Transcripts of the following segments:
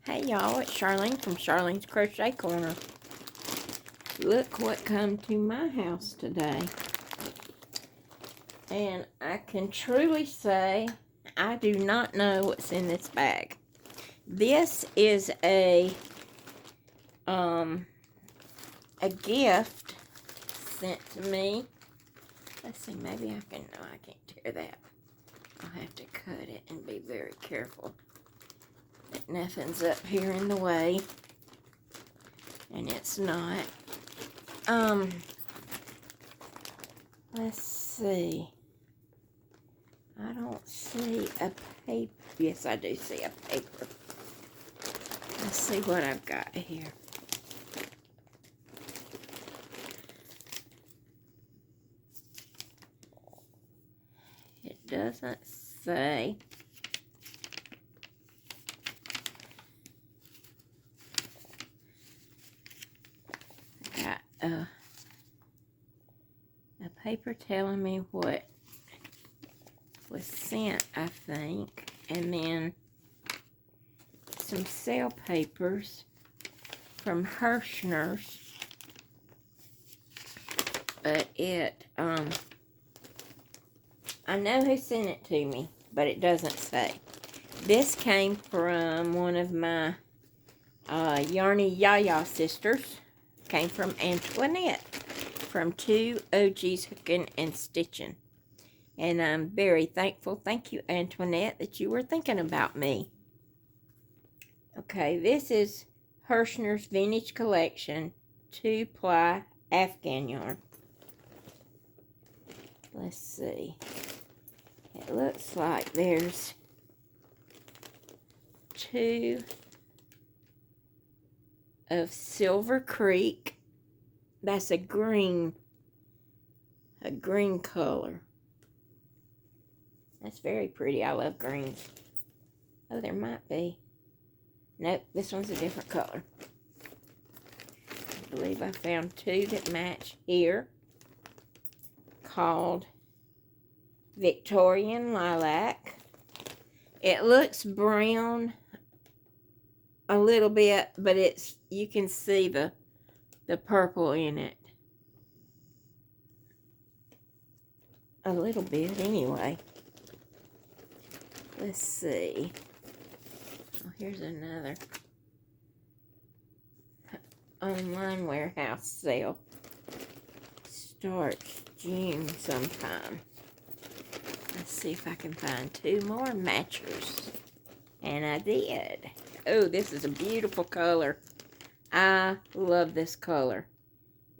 Hey y'all, it's Charlene from Charlene's Crochet Corner. Look what come to my house today. And I can truly say I do not know what's in this bag. This is a gift sent to me. Let's see, maybe I can, no, I can't tear that. I'll have to cut it and be very careful that nothing's up here in the way. And it's not. Let's see. I don't see a paper. Yes, I do see a paper. Let's see what I've got here. It doesn't say. Got a paper telling me what was sent, I think, and then some sale papers from Herrschners. But it, I know who sent it to me, but it doesn't say. This came from one of my Yarny Yaya sisters. Came from Antoinette from 2 OG's Hooking and Stitching. And I'm very thankful. Thank you, Antoinette, that you were thinking about me. Okay, this is Herrschner's Vintage Collection 2-ply Afghan yarn. Let's see. It looks like there's 2 of Silver Creek. That's a green color. That's very pretty. I love greens. Oh, there might be. Nope, this one's a different color. I believe I found 2 that match here. Called Victorian Lilac. It looks brown a little bit, but it's, you can see the purple in it. A little bit anyway. Let's see. Oh, here's another online warehouse sale. Starts June sometime. Let's see if I can find 2 more matchers. And I did. Oh, this is a beautiful color. I love this color.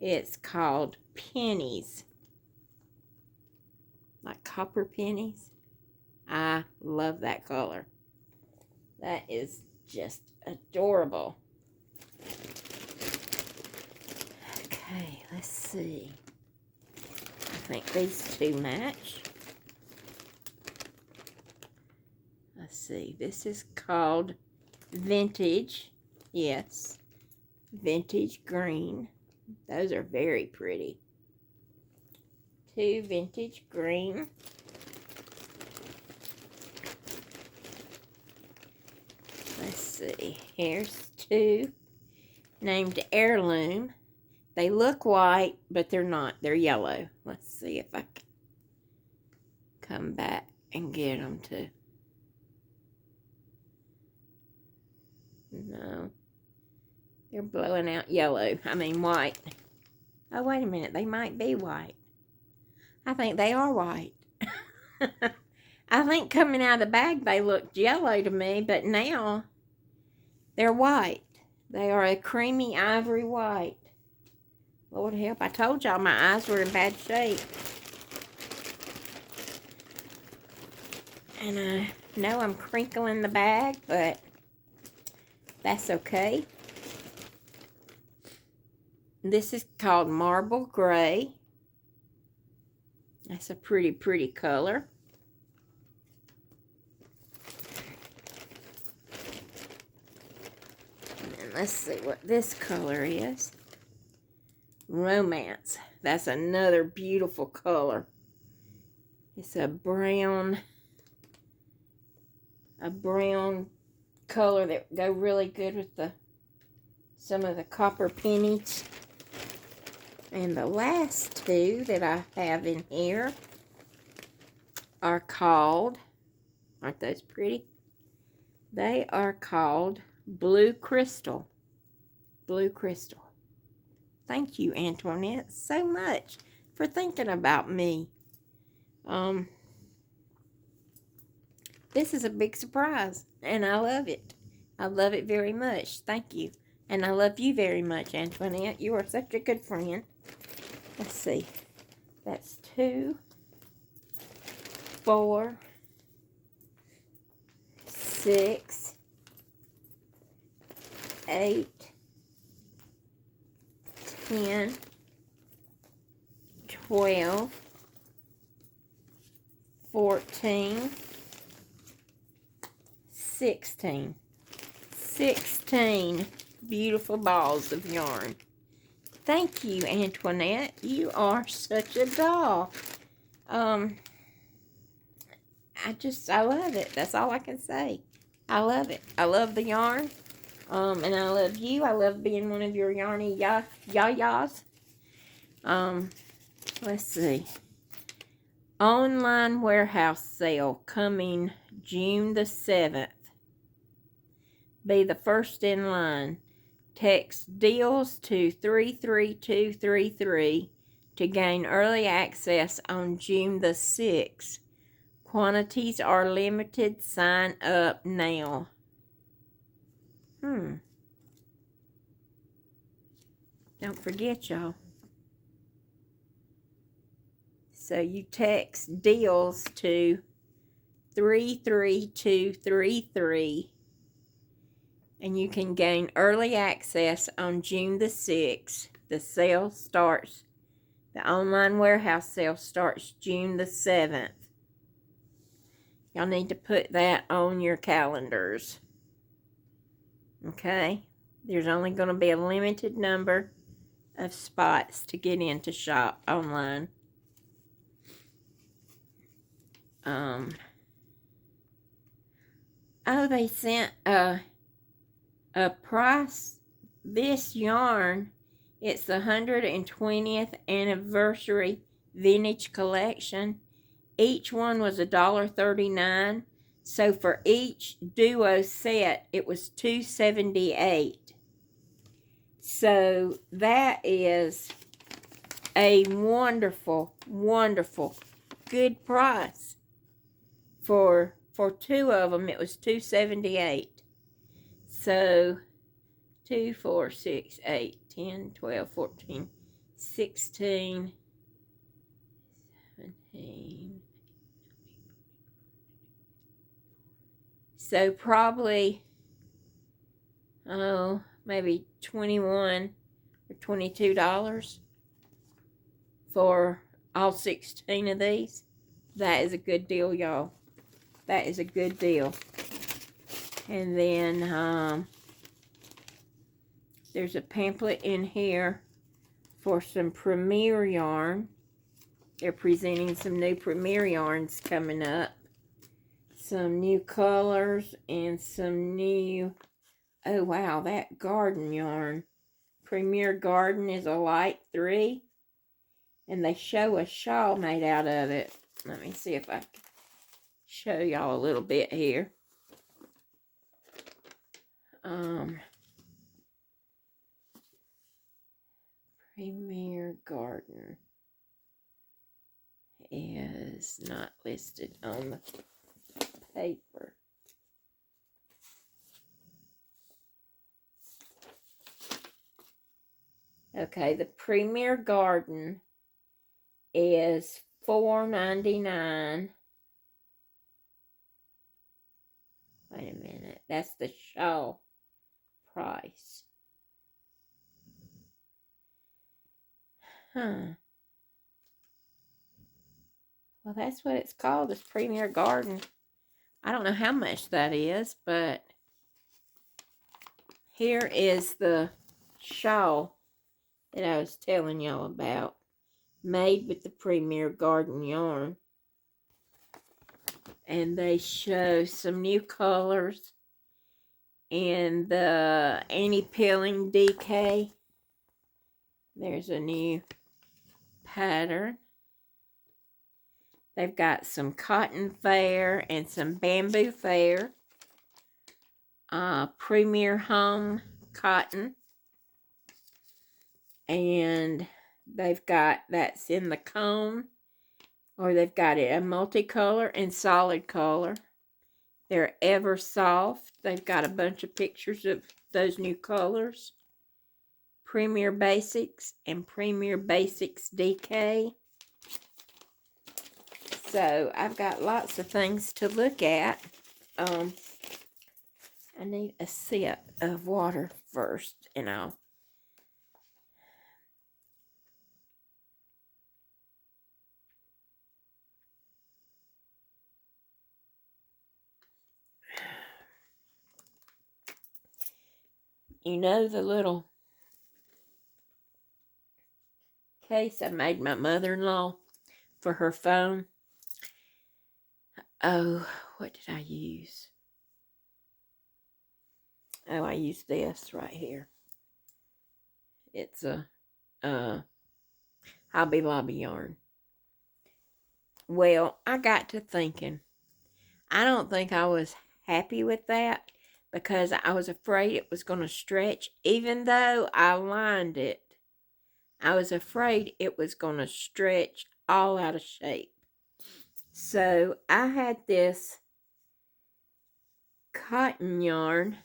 It's called pennies. Like copper pennies. I love that color. That is just adorable. Okay, let's see. I think these 2 match. Let's see. This is called Vintage. Yes. Vintage green. Those are very pretty. 2 vintage green. Let's see. Here's 2 named Heirloom. They look white, but they're not. They're yellow. Let's see if I can come back and get them to. No. They're blowing out yellow. I mean white. Oh, wait a minute. They might be white. I think they are white. I think coming out of the bag they looked yellow to me, but now they're white. They are a creamy ivory white. Lord help, I told y'all my eyes were in bad shape. And I know I'm crinkling the bag, but that's okay. This is called Marble Gray. That's a pretty, pretty color. And then let's see what this color is. Romance. That's another beautiful color. It's a brown color that would go really good with some of the copper pennies. And the last two that I have in here are called, aren't those pretty? They are called Blue Crystal. Blue Crystal. Thank you, Antoinette, so much for thinking about me. This is a big surprise, and I love it. I love it very much. Thank you. And I love you very much, Antoinette. You are such a good friend. Let's see. That's 2, 4, 6, 8, 10, 12, 14, 16. 16 beautiful balls of yarn. Thank you, Antoinette. You are such a doll. I love it. That's all I can say. I love it. I love the yarn. And I love you. I love being one of your Yarny Yayas. Let's see. Online warehouse sale coming June the 7th. Be the first in line. Text deals to 33233 to gain early access on June the 6th. Quantities are limited. Sign up now. Don't forget, y'all. So you text deals to 33233 and you can gain early access on June the 6th. The sale starts, the online warehouse sale starts June the 7th. Y'all need to put that on your calendars. Okay? There's only going to be a limited number of spots to get in to shop online. Oh, they sent a price. This yarn, it's the 120th anniversary vintage collection. Each one was $1.39. So for each duo set, it was $2.78. So that is a wonderful, wonderful, good price. For 2 of them, it was $2.78. So 2, 4, 6, 8, 10, 12, 14, 16, 17. So probably, maybe $21 or $22 for all 16 of these. That is a good deal, y'all. That is a good deal. And then there's a pamphlet in here for some Premier yarn. They're presenting some new Premier yarns coming up. Some new colors and some new, oh wow, that garden yarn. Premier Garden is a light 3. And they show a shawl made out of it. Let me see if I can show y'all a little bit here. Premier Garden is not listed on the paper. Okay, the Premier Garden is $4.99. Wait a minute, that's the shawl price. Well, that's what it's called, is Premier Garden. I don't know how much that is, but here is the shawl that I was telling y'all about, made with the Premier Garden yarn. And they show some new colors And the anti-peeling DK. There's a new pattern. They've got some cotton fair and some bamboo fair. Premier Home cotton. And they've got, that's in the cone. Or they've got it a multicolor and solid color. They're ever soft. They've got a bunch of pictures of those new colors. Premier Basics and Premier Basics DK. So I've got lots of things to look at. I need a sip of water first, and I'll. You know the little case I made my mother-in-law for her phone? Oh, what did I use? Oh, I used this right here. It's a Hobby Lobby yarn. Well, I got to thinking. I don't think I was happy with that because I was afraid it was going to stretch. Even though I lined it, I was afraid it was going to stretch all out of shape. So I had this cotton yarn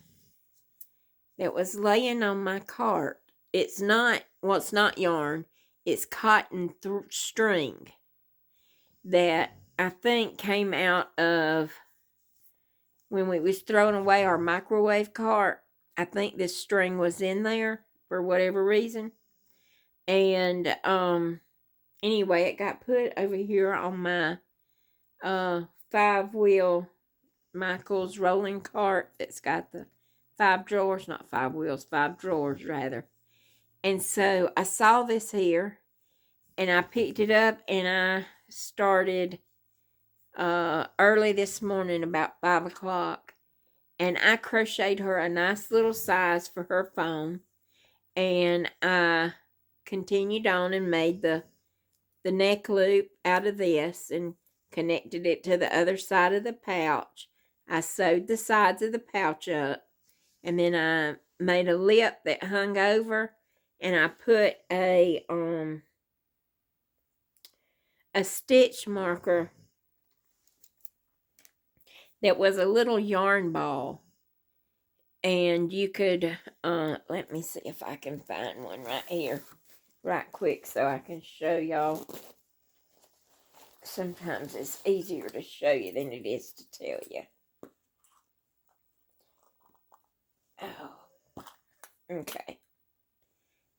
that was laying on my cart. It's not, well, it's not yarn. It's cotton string that I think came out of when we was throwing away our microwave cart. I think this string was in there for whatever reason. And anyway, it got put over here on my 5-wheel Michael's rolling cart that's got the 5 drawers, not 5 wheels, 5 drawers rather. And so I saw this here and I picked it up and I started early this morning about 5 o'clock, and I crocheted her a nice little size for her phone, and I continued on and made the neck loop out of this and connected it to the other side of the pouch. I sewed the sides of the pouch up, and then I made a lip that hung over, and I put a stitch marker that was a little yarn ball. And you could, let me see if I can find one right here, right quick, so I can show y'all. Sometimes it's easier to show you than it is to tell you. Oh, okay.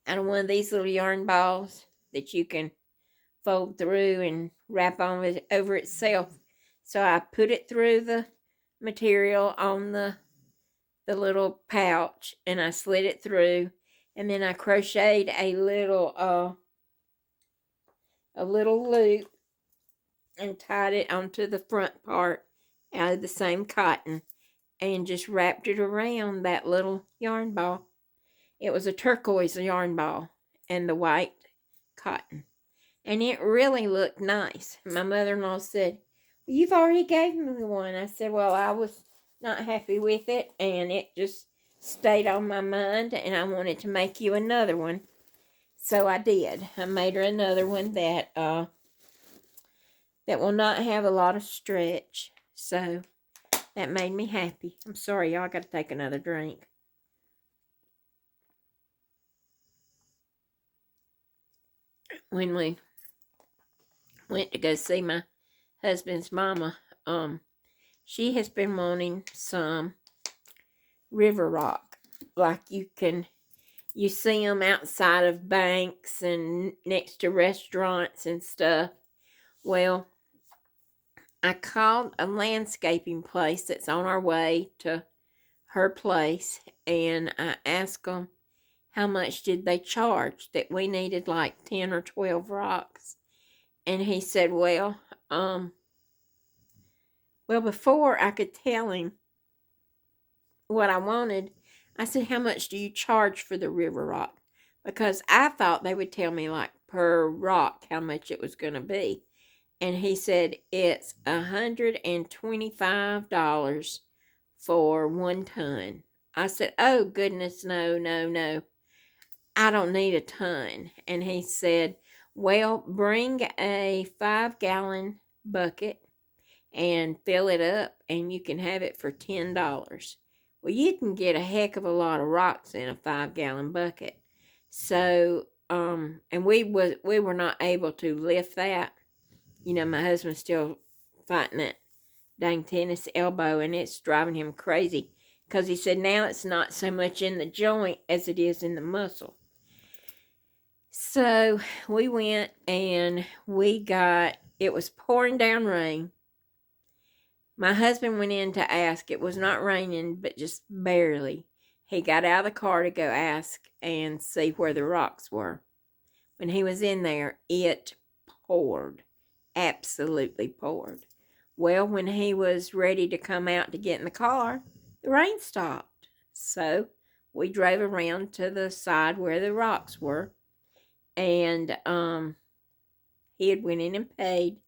Out of one of these little yarn balls that you can fold through and wrap on it over itself. So I put it through the material on the little pouch, and I slid it through, and then I crocheted a little loop and tied it onto the front part out of the same cotton and just wrapped it around that little yarn ball. It was a turquoise yarn ball and the white cotton, and it really looked nice. My mother-in-law said, well, you've already gave me one. I said, well, I was not happy with it, and it just stayed on my mind, and I wanted to make you another one. So I did. I made her another one that will not have a lot of stretch. So that made me happy. I'm sorry, y'all. I got to take another drink. When we went to go see my husband's mama, she has been wanting some river rock, like you see them outside of banks and next to restaurants and stuff. Well, I called a landscaping place that's on our way to her place, and I asked them how much did they charge, that we needed like 10 or 12 rocks. And he said, well, before I could tell him what I wanted, I said, how much do you charge for the river rock? Because I thought they would tell me like per rock how much it was going to be. And he said, it's $125 for 1 ton. I said, oh, goodness, no, no, no. I don't need a ton. And he said, well, bring a 5-gallon bucket and fill it up, and you can have it for $10. Well, you can get a heck of a lot of rocks in a 5-gallon bucket. So, and we were not able to lift that. You know, my husband's still fighting that dang tennis elbow, and it's driving him crazy because he said now it's not so much in the joint as it is in the muscle. So we went and it was pouring down rain. My husband went in to ask. It was not raining, but just barely. He got out of the car to go ask and see where the rocks were. When he was in there, it poured. Absolutely poured. Well, when he was ready to come out to get in the car, the rain stopped. So we drove around to the side where the rocks were. And he had went in and paid.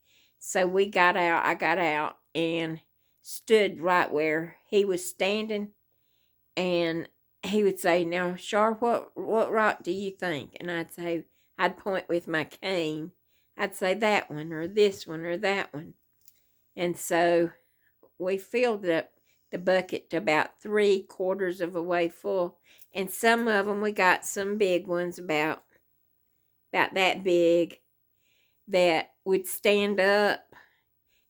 So we got out. I got out and stood right where he was standing. And he would say, now, Char, what rock do you think? And I'd point with my cane. I'd say that one or this one or that one. And so we filled up the bucket to about 3/4 of the way full. And some of them, we got some big ones about that big that would stand up.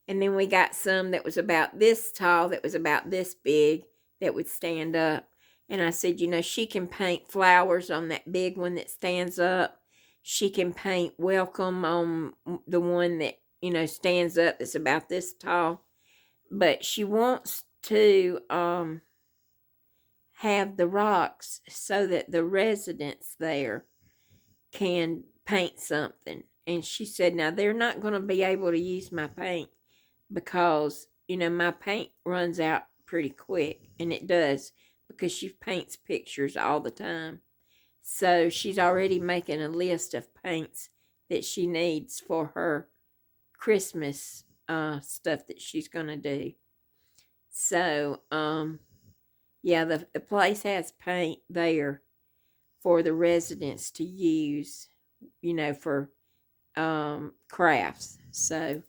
And then we got some that was about this tall, that was about this big, that would stand up. And I said, you know, she can paint flowers on that big one that stands up. She can paint welcome on the one that, you know, stands up that's about this tall. But she wants to have the rocks so that the residents there can paint something. And she said, now they're not going to be able to use my paint because, you know, my paint runs out pretty quick. And it does because she paints pictures all the time. So she's already making a list of paints that she needs for her Christmas stuff that she's going to do. So, yeah, the place has paint there for the residents to use, you know, for crafts. So,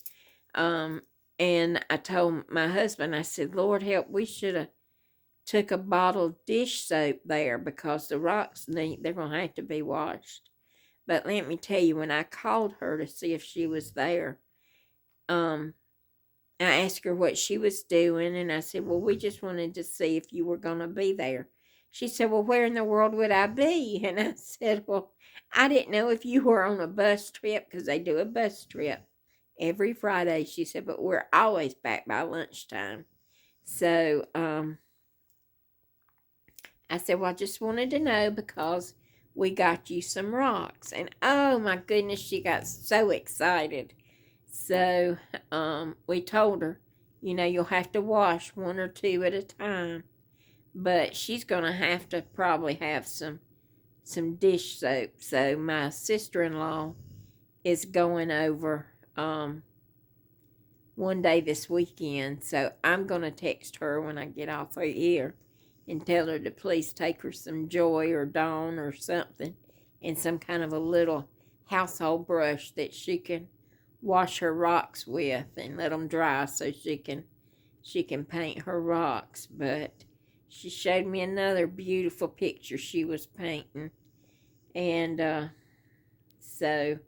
and I told my husband, I said, Lord help, we should have took a bottle of dish soap there because the rocks, they're going to have to be washed. But let me tell you, when I called her to see if she was there, I asked her what she was doing, and I said, well, we just wanted to see if you were going to be there. She said, well, where in the world would I be? And I said, well, I didn't know if you were on a bus trip, because they do a bus trip every Friday. She said, but we're always back by lunchtime. So I said, well, I just wanted to know because we got you some rocks. And oh my goodness, she got so excited. So we told her, you know, you'll have to wash 1 or 2 at a time. But she's going to have to probably have some dish soap. So my sister-in-law is going over one day this weekend. So I'm going to text her when I get off of here and tell her to please take her some Joy or Dawn or something and some kind of a little household brush that she can wash her rocks with and let them dry so she can paint her rocks. But she showed me another beautiful picture she was painting. And so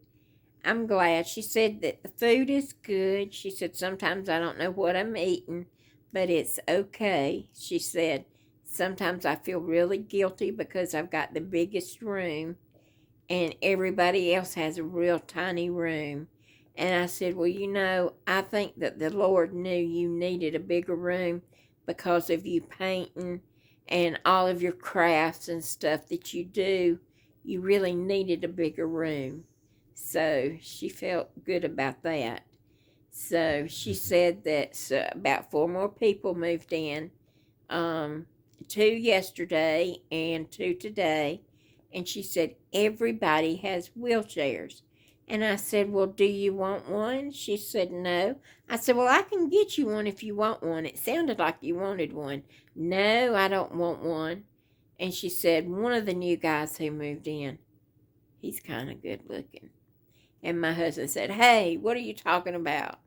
I'm glad. She said that the food is good. She said sometimes I don't know what I'm eating, but it's okay. She said sometimes I feel really guilty because I've got the biggest room and everybody else has a real tiny room. And I said, well, you know, I think that the Lord knew you needed a bigger room because of you painting and all of your crafts and stuff that you do. You really needed a bigger room. So she felt good about that. So she said that about 4 more people moved in 2 yesterday and 2 today. And she said, everybody has wheelchairs. And I said, well, do you want one? She said, no. I said, well, I can get you one if you want one. It sounded like you wanted one. No, I don't want one. And she said, one of the new guys who moved in, he's kind of good looking. And my husband said, hey, what are you talking about?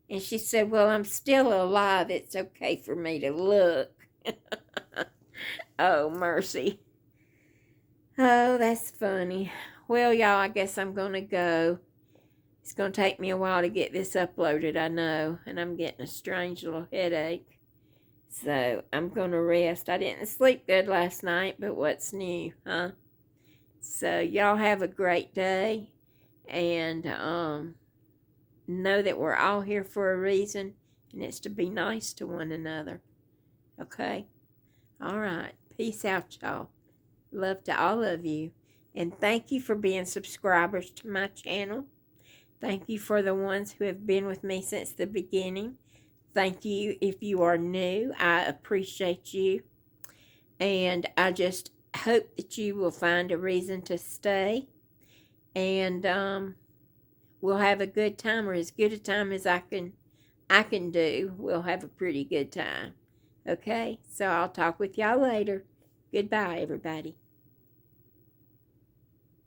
And she said, well, I'm still alive. It's okay for me to look. Oh, mercy. Oh, that's funny. Well, y'all, I guess I'm going to go. It's going to take me a while to get this uploaded, I know. And I'm getting a strange little headache. So I'm going to rest. I didn't sleep good last night, but what's new, huh? So y'all have a great day. And know that we're all here for a reason. And it's to be nice to one another. Okay? All right. Peace out, y'all. Love to all of you. And thank you for being subscribers to my channel. Thank you for the ones who have been with me since the beginning. Thank you if you are new. I appreciate you. And I just hope that you will find a reason to stay. And we'll have a good time, or as good a time as I can do. We'll have a pretty good time. Okay? So I'll talk with y'all later. Goodbye, everybody.